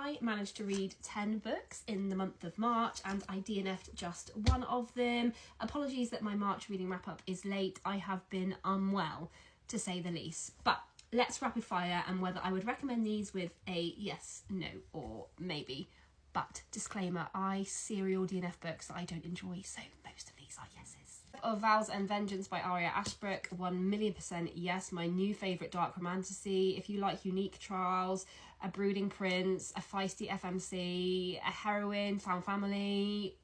I managed to read 10 books in the month of March and I DNF'd just one of them. Apologies that my March reading wrap up is late. I have been unwell, to say the least. But let's rapid fire and whether I would recommend these with a yes, no, or maybe. But disclaimer, I serial DNF books that I don't enjoy, so most of these are yeses. Of Vows and Vengeance by Ashbrook, 1,000,000% yes, my new favourite dark romantasy. If you like unique trials, a brooding prince, a feisty FMC, a heroine, found family,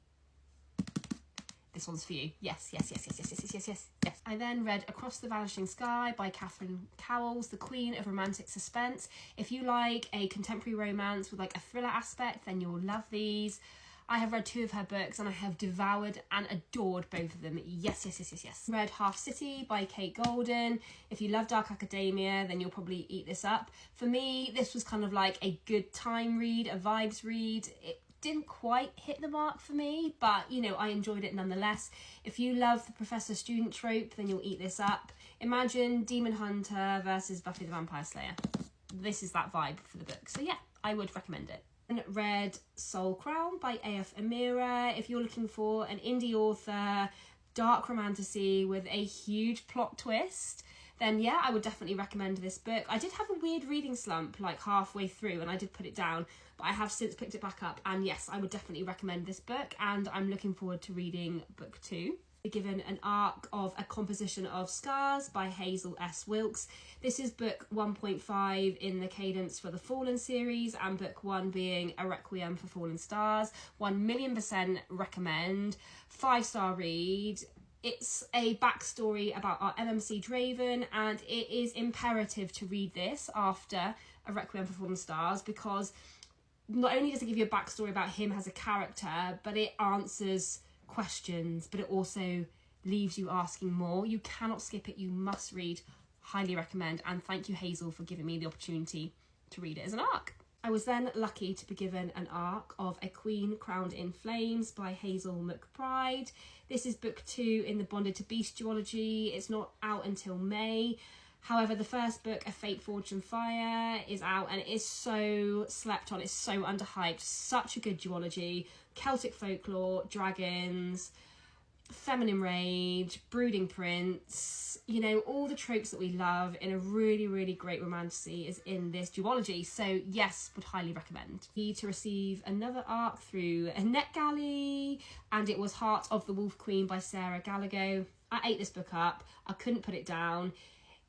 this one's for you. Yes, yes, yes, yes, yes, yes, yes, yes, yes. I then read Across the Vanishing Sky by Catherine Cowles, the queen of romantic suspense. If you like a contemporary romance with like a thriller aspect, then you'll love these. I have read 2 of her books and I have devoured and adored both of them. Yes, yes, yes, yes, yes. Read Half City by Kate Golden. If you love dark academia, then you'll probably eat this up. For me, this was kind of like a good time read, a vibes read. It didn't quite hit the mark for me, but you know, I enjoyed it nonetheless. If you love the professor-student trope, then you'll eat this up. Imagine Demon Hunter versus Buffy the Vampire Slayer. This is that vibe for the book. So yeah, I would recommend it. And read Soul Crown by A.F. Amira. If you're looking for an indie author, dark romantasy with a huge plot twist, then yeah, I would definitely recommend this book. I did have a weird reading slump like halfway through and I did put it down, but I have since picked it back up, and yes, I would definitely recommend this book and I'm looking forward to reading book 2. Given an arc of A Composition of Scars by Hazel S. Wilkes. This is book 1.5 in the Cadence for the Fallen series, and book 1 being A Requiem for Fallen Stars. 1,000,000% recommend. 5-star read. It's a backstory about our MMC Draven, and it is imperative to read this after A Requiem for Fallen Stars because not only does it give you a backstory about him as a character, but it answers questions, but it also leaves you asking more. You cannot skip it. You must read. Highly recommend, and thank you, Hazel, for giving me the opportunity to read it as an arc. I was then lucky to be given an arc of A Queen Crowned in Flames by Hazel McBride. This is book 2 in the Bonded to Beast duology. It's not out until May. However, the first book, A Fate Forged in Fire, is out and it is so slept on. It's so underhyped. Such a good duology. Celtic folklore, dragons, feminine rage, brooding prince, you know, all the tropes that we love in a really, really great romantasy is in this duology. So yes, would highly recommend. Need to receive another arc through a NetGalley, and it was Heart of the Wolf Queen by Sarah Gallagher. I ate this book up. I couldn't put it down.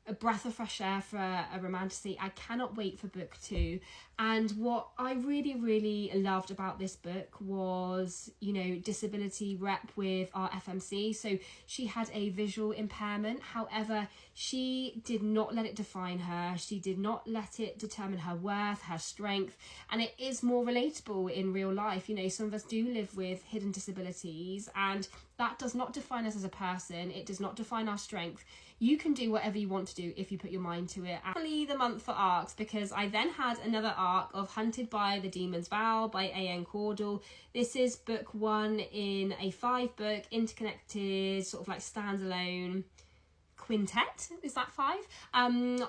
A breath of fresh air for a romantasy. I cannot wait for book 2. And what I really, really loved about this book was, you know, disability rep with our FMC. So she had a visual impairment. However, she did not let it define her. She did not let it determine her worth, her strength. And it is more relatable in real life. You know, some of us do live with hidden disabilities, and that does not define us as a person. It does not define our strength. You can do whatever you want to do if you put your mind to it. Actually, the month for arcs, because I then had another arc of Hunted by the Demon's Vow by A.N. Caudle. This is book 1 in a 5-book interconnected sort of like standalone quintet, is that 5?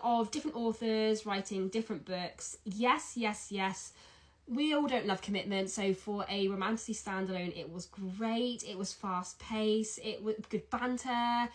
Of different authors writing different books. Yes, yes, yes. We all don't love commitment, so for a romantasy standalone, it was great. It was fast paced, it was good banter,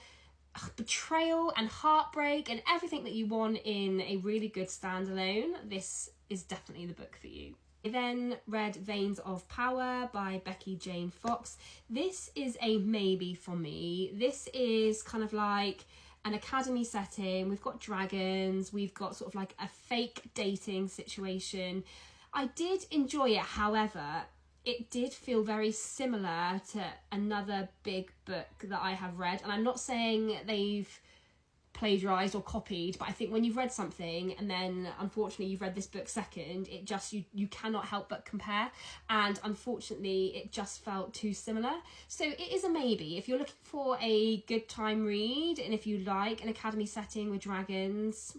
betrayal and heartbreak and everything that you want in a really good standalone. This is definitely the book for you. I then read Veins of Power by Becky Jane Fox. This is a maybe for me. This is kind of like an academy setting. We've got dragons, we've got sort of like a fake dating situation. I did enjoy it, however, it did feel very similar to another big book that I have read. And I'm not saying they've plagiarised or copied, but I think when you've read something and then unfortunately you've read this book second, it just, you cannot help but compare. And unfortunately, it just felt too similar. So it is a maybe. If you're looking for a good time read, and if you like an academy setting with dragons,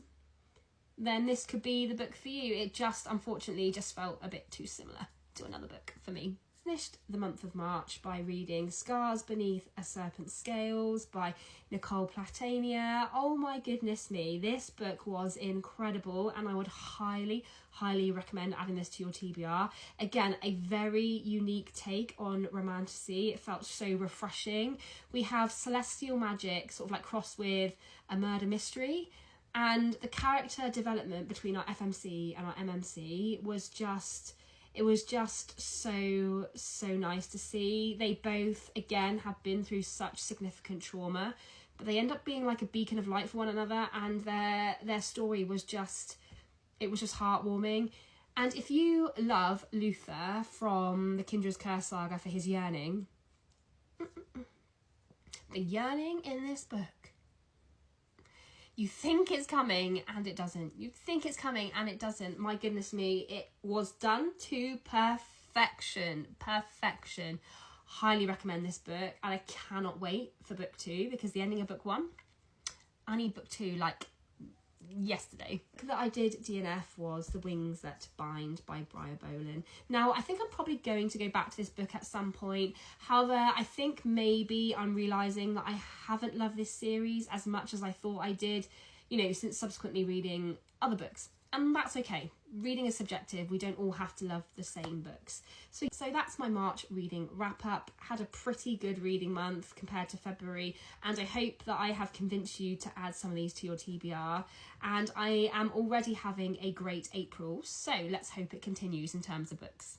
then this could be the book for you. It just, unfortunately, just felt a bit too similar to another book for me. finished the month of March by reading Scars Beneath a Serpent's Scales by Nicole Platania. Oh my goodness me, this book was incredible, and I would highly recommend adding this to your TBR. Again, a very unique take on romantasy. It felt so refreshing. We have celestial magic sort of like crossed with a murder mystery, and the character development between our FMC and our MMC was just so nice to see. They both, again, have been through such significant trauma, but they end up being like a beacon of light for one another, and their story was just heartwarming. And if you love Luther from the Kindra's Curse saga for his yearning, the yearning in this book, you think it's coming and it doesn't. You think it's coming and it doesn't. My goodness me, it was done to perfection. Perfection. Highly recommend this book, and I cannot wait for book 2, because the ending of book 1, I need book 2 like yesterday. The book that I did DNF was The Wings That Bind by Briar Bolin. Now, I think I'm probably going to go back to this book at some point. However, I think maybe I'm realising that I haven't loved this series as much as I thought I did, you know, since subsequently reading other books. And that's okay. Reading is subjective. We don't all have to love the same books. So that's my March reading wrap up. Had a pretty good reading month compared to February, and I hope that I have convinced you to add some of these to your TBR. And I am already having a great April, so let's hope it continues in terms of books.